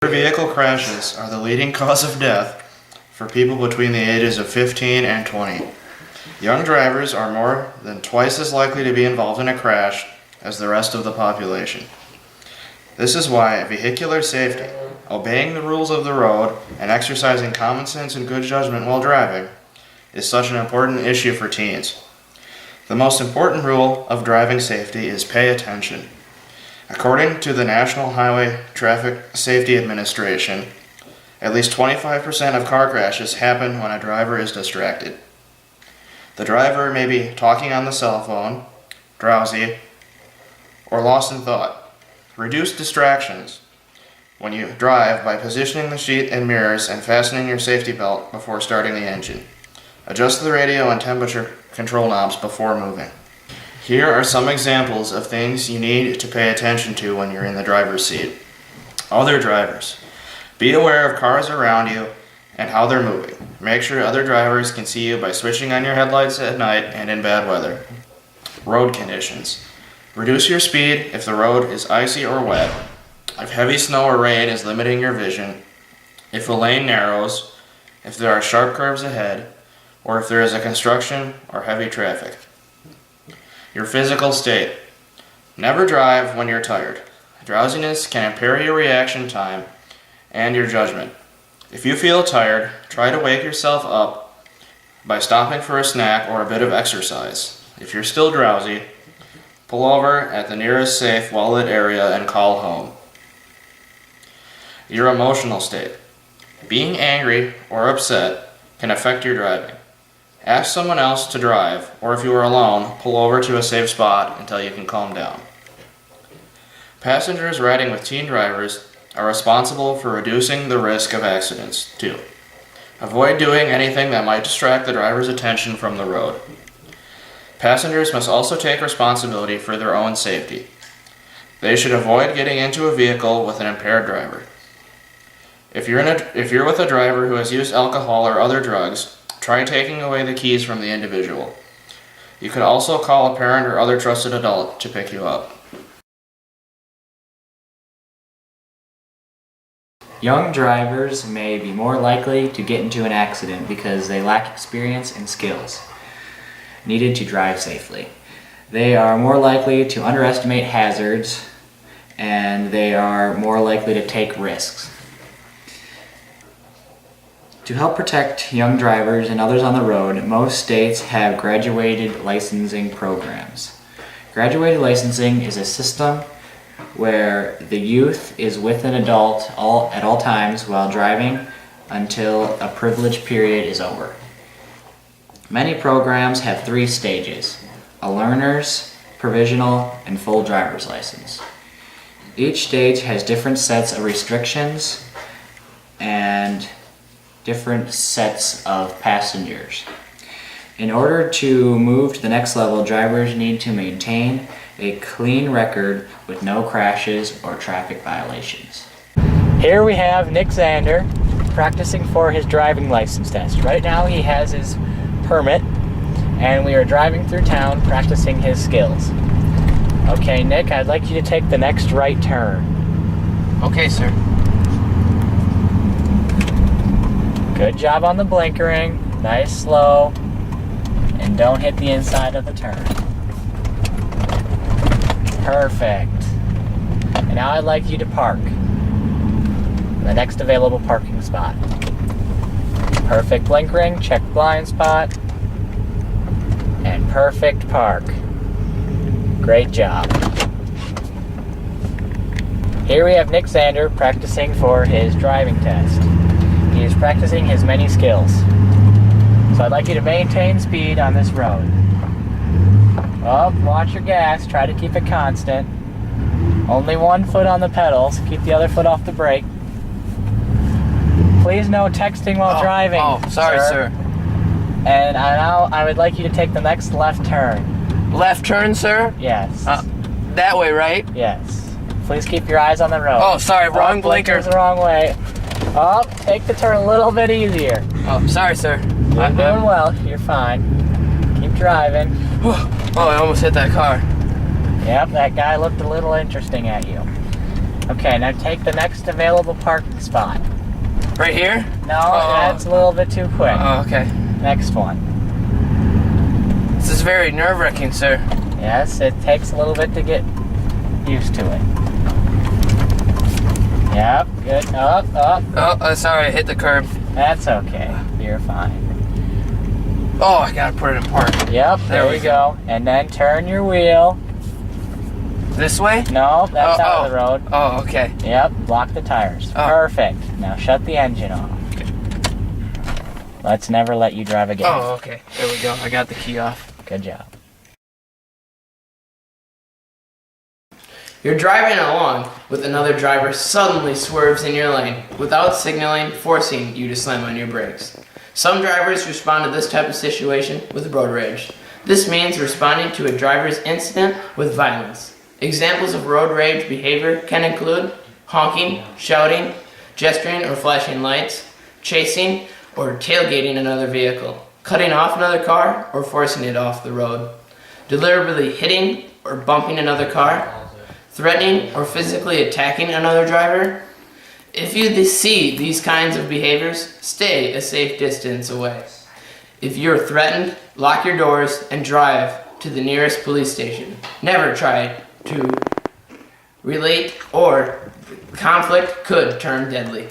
Vehicle crashes are the leading cause of death for people between the ages of 15 and 20. Young drivers are more than twice as likely to be involved in a crash as the rest of the population. This is why vehicular safety, obeying the rules of the road, and exercising common sense and good judgment while driving is such an important issue for teens. The most important rule of driving safety is pay attention. According to the National Highway Traffic Safety Administration, at least 25% of car crashes happen when a driver is distracted. The driver may be talking on the cell phone, drowsy, or lost in thought. Reduce distractions when you drive by positioning the seat and mirrors and fastening your safety belt before starting the engine. Adjust the radio and temperature control knobs before moving. Here are some examples of things you need to pay attention to when you're in the driver's seat. Other drivers. Be aware of cars around you and how they're moving. Make sure other drivers can see you by switching on your headlights at night and in bad weather. Road conditions. Reduce your speed if the road is icy or wet, if heavy snow or rain is limiting your vision, if a lane narrows, if there are sharp curves ahead, or if there is a construction or heavy traffic. Your physical state. Never drive when you're tired. Drowsiness can impair your reaction time and your judgment. If you feel tired, try to wake yourself up by stopping for a snack or a bit of exercise. If you're still drowsy, pull over at the nearest safe, well-lit area and call home. Your emotional state. Being angry or upset can affect your driving. Ask someone else to drive, or if you are alone, pull over to a safe spot until you can calm down. Passengers riding with teen drivers are responsible for reducing the risk of accidents, too. Avoid doing anything that might distract the driver's attention from the road. Passengers must also take responsibility for their own safety. They should avoid getting into a vehicle with an impaired driver. If you're with a driver who has used alcohol or other drugs, try taking away the keys from the individual. You could also call a parent or other trusted adult to pick you up. Young drivers may be more likely to get into an accident because they lack experience and skills needed to drive safely. They are more likely to underestimate hazards, and they are more likely to take risks. To help protect young drivers and others on the road, most states have graduated licensing programs. Graduated licensing is a system where the youth is with an adult at all times while driving until a privilege period is over. Many programs have 3 stages: a learner's, provisional, and full driver's license. Each stage has different sets of restrictions and different sets of passengers. In order to move to the next level, drivers need to maintain a clean record with no crashes or traffic violations. Here we have Nick Zander practicing for his driving license test. Right now he has his permit and we are driving through town practicing his skills. Okay, Nick, I'd like you to take the next right turn. Okay, sir. Good job on the blinkering, nice slow, and don't hit the inside of the turn. Perfect. And now I'd like you to park in the next available parking spot. Perfect blinkering, check blind spot, and perfect park. Great job. Here we have Nick Zander practicing for his driving test. He is practicing his many skills. So I'd like you to maintain speed on this road. Oh, watch your gas, try to keep it constant. Only one foot on the pedals, keep the other foot off the brake. Please no texting while driving. Oh, sorry, sir. And now I would like you to take the next left turn. Left turn, sir? Yes. That way, right? Yes. Please keep your eyes on the road. Oh, sorry, wrong blinker. Blinker's the wrong way. Oh, take the turn a little bit easier. Oh, sorry, sir. You're doing well. You're fine. Keep driving. Oh, I almost hit that car. Yep, that guy looked a little interesting at you. Okay, now take the next available parking spot. Right here? No, Oh. that's a little bit too quick. Oh, okay. Next one. This is very nerve-wracking, sir. Yes, it takes a little bit to get used to it. Yep, good. Up. Oh, sorry, I hit the curb. That's okay. You're fine. Oh, I gotta put it in park. Yep, there we you go. And then turn your wheel. This way? No, that's out of the road. Oh, okay. Yep, block the tires. Oh. Perfect. Now shut the engine off. Let's never let you drive again. Oh, okay. There we go. I got the key off. Good job. You're driving along with another driver suddenly swerves in your lane without signaling, forcing you to slam on your brakes. Some drivers respond to this type of situation with road rage. This means responding to a driver's incident with violence. Examples of road rage behavior can include honking, shouting, gesturing or flashing lights, chasing or tailgating another vehicle, cutting off another car or forcing it off the road, deliberately hitting or bumping another car, threatening or physically attacking another driver. If you see these kinds of behaviors, stay a safe distance away. If you're threatened, lock your doors and drive to the nearest police station. Never try to relate or conflict could turn deadly.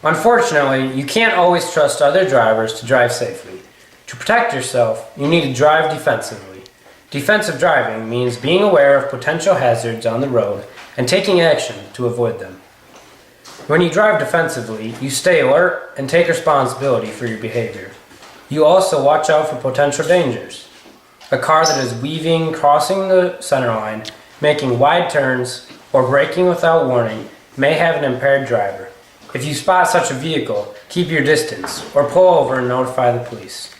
Unfortunately, you can't always trust other drivers to drive safely. To protect yourself, you need to drive defensively. Defensive driving means being aware of potential hazards on the road and taking action to avoid them. When you drive defensively, you stay alert and take responsibility for your behavior. You also watch out for potential dangers. A car that is weaving, crossing the center line, making wide turns, or braking without warning may have an impaired driver. If you spot such a vehicle, keep your distance or pull over and notify the police.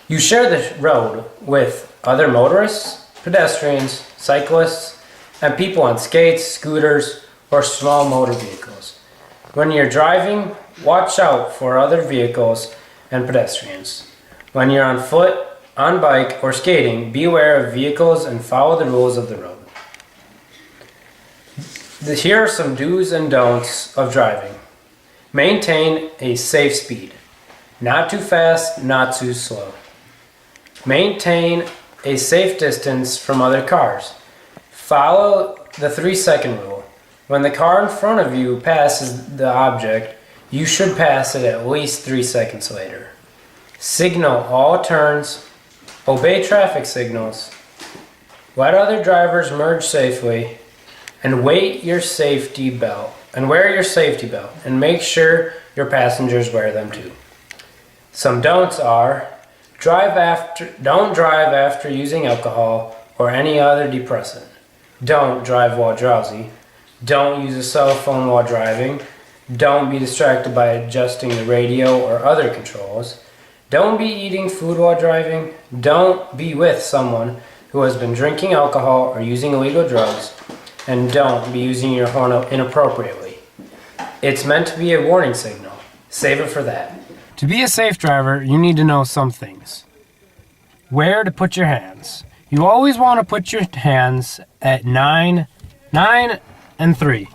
You share the road with other motorists, pedestrians, cyclists, and people on skates, scooters, or small motor vehicles. When you're driving, watch out for other vehicles and pedestrians. When you're on foot, on bike, or skating, be aware of vehicles and follow the rules of the road. Here are some do's and don'ts of driving. Maintain a safe speed. Not too fast, not too slow. Maintain a safe distance from other cars. Follow the 3-second rule. When the car in front of you passes the object, you should pass it at least 3 seconds later. Signal all turns. Obey traffic signals. Let other drivers merge safely. And wear your safety belt and make sure your passengers wear them too. Some don'ts are don't drive after using alcohol or any other depressant. Don't drive while drowsy. Don't use a cell phone while driving. Don't be distracted by adjusting the radio or other controls. Don't be eating food while driving. Don't be with someone who has been drinking alcohol or using illegal drugs. And don't be using your horn inappropriately. It's meant to be a warning signal. Save it for that. To be a safe driver, you need to know some things. Where to put your hands. You always want to put your hands at 9 and 3.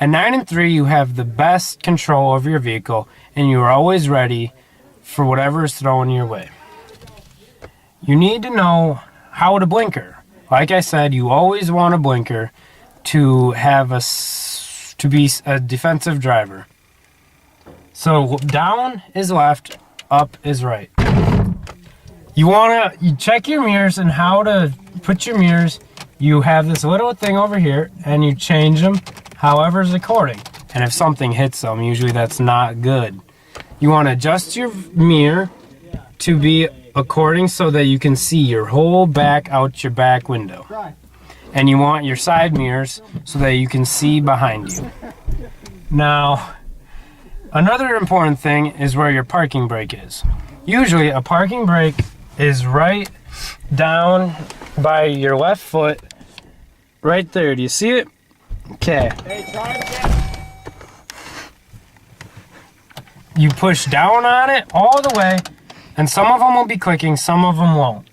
At 9 and 3, you have the best control over your vehicle, and you are always ready for whatever is thrown your way. You need to know how to blinker. Like I said, you always want a blinker to be a defensive driver. So down is left, up is right. You check your mirrors and how to put your mirrors. You have this little thing over here and you change them however's according. and if something hits them, usually that's not good. You want to adjust your mirror to be according so that you can see your whole back out your back window. And you want your side mirrors so that you can see behind you. Now, another important thing is where your parking brake is. Usually a parking brake is right down by your left foot, right there. Do you see it? Okay. You push down on it all the way, and some of them will be clicking, some of them won't.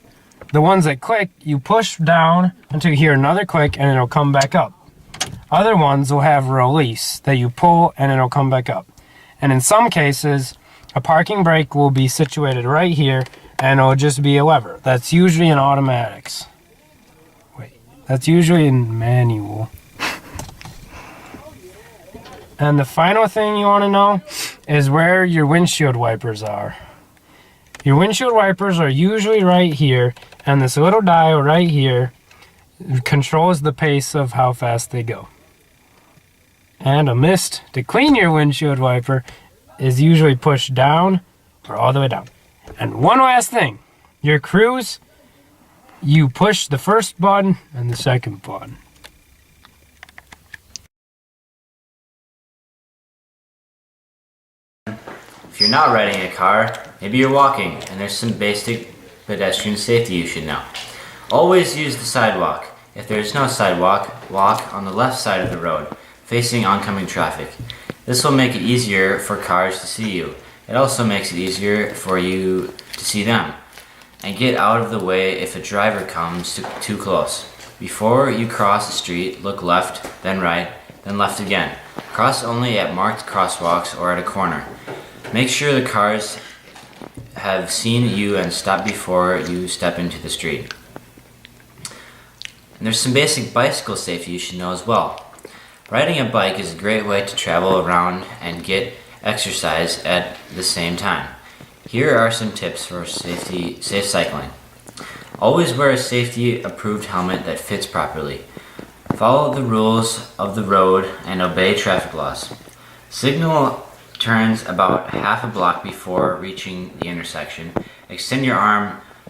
The ones that click, you push down until you hear another click and it'll come back up. Other ones will have release that you pull and it'll come back up. And in some cases, a parking brake will be situated right here and it'll just be a lever. That's usually in automatics. Wait, that's usually in manual. And the final thing you want to know is where your windshield wipers are. Your windshield wipers are usually right here, and this little dial right here controls the pace of how fast they go. And a mist to clean your windshield wiper is usually pushed down or all the way down. And one last thing, your cruise, you push the first button and the second button. If you're not riding a car, maybe you're walking, and there's some basic pedestrian safety you should know. Always use the sidewalk. If there is no sidewalk, walk on the left side of the road, facing oncoming traffic. This will make it easier for cars to see you. It also makes it easier for you to see them. And get out of the way if a driver comes too close. Before you cross the street, look left, then right, then left again. Cross only at marked crosswalks or at a corner. Make sure the cars have seen you and stop before you step into the street. And there's some basic bicycle safety you should know as well. Riding a bike is a great way to travel around and get exercise at the same time. Here are some tips for safe cycling. Always wear a safety-approved helmet that fits properly. Follow the rules of the road and obey traffic laws. Signal turns about half a block before reaching the intersection. Extend your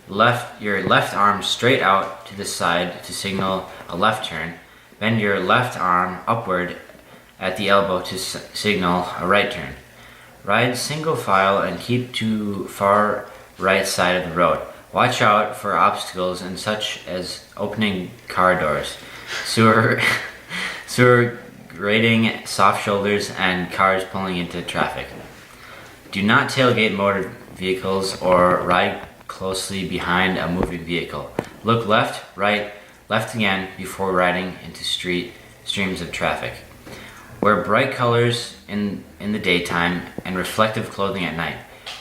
left arm straight out to the side to signal a left turn. Bend your left arm upward at the elbow to signal a right turn. Ride single file and keep to far right side of the road. Watch out for obstacles and such as opening car doors, sewer grating, soft shoulders, and cars pulling into traffic. Do not tailgate motor vehicles or ride closely behind a moving vehicle. Look left, right, left again before riding into streams of traffic. Wear bright colors in the daytime and reflective clothing at night.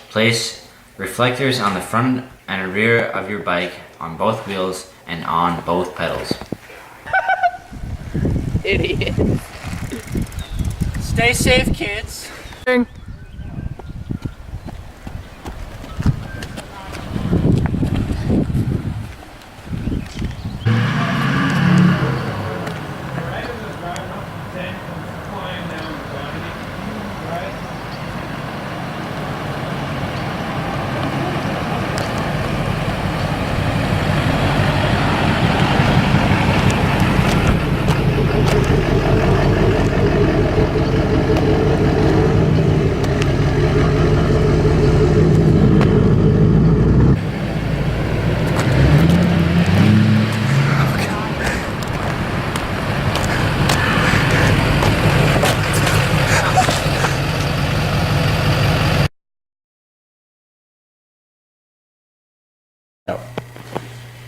Place reflectors on the front and rear of your bike, on both wheels, and on both pedals. Idiot. Stay safe, kids.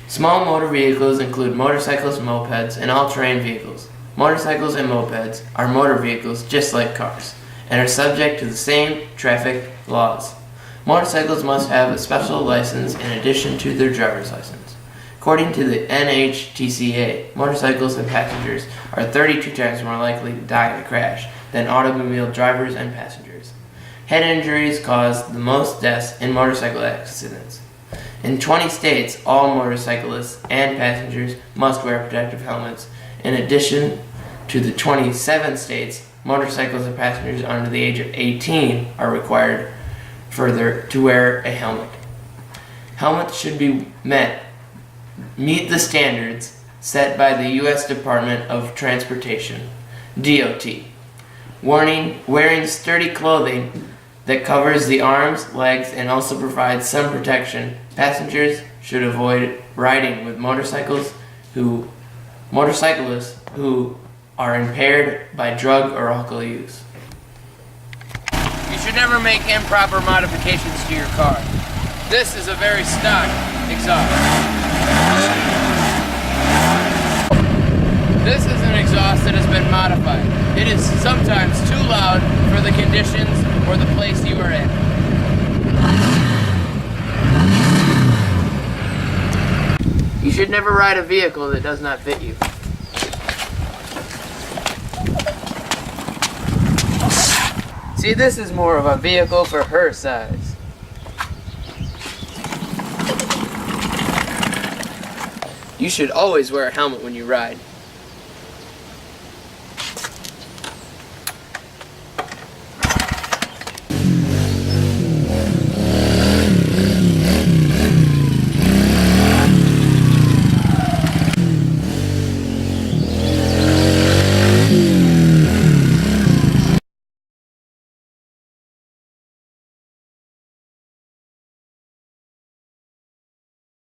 Small motor vehicles include motorcycles, mopeds, and all-terrain vehicles. Motorcycles and mopeds are motor vehicles just like cars, and are subject to the same traffic laws. Motorcycles must have a special license in addition to their driver's license. According to the NHTCA, motorcycles and passengers are 32 times more likely to die in a crash than automobile drivers and passengers. Head injuries cause the most deaths in motorcycle accidents. In 20 states, all motorcyclists and passengers must wear protective helmets. In addition to the 27 states, Motorcycles and passengers under the age of 18 are required further to wear a helmet. Helmets should meet the standards set by the U.S. Department of Transportation, DOT. Warning: wearing sturdy clothing that covers the arms, legs, and also provides some protection. Passengers should avoid riding with motorcyclists who are impaired by drug or alcohol use. You should never make improper modifications to your car. This is a very stock exhaust. This is an exhaust that has been modified. It is sometimes too loud for the conditions or the place you are in. You should never ride a vehicle that does not fit you. See, this is more of a vehicle for her size. You should always wear a helmet when you ride.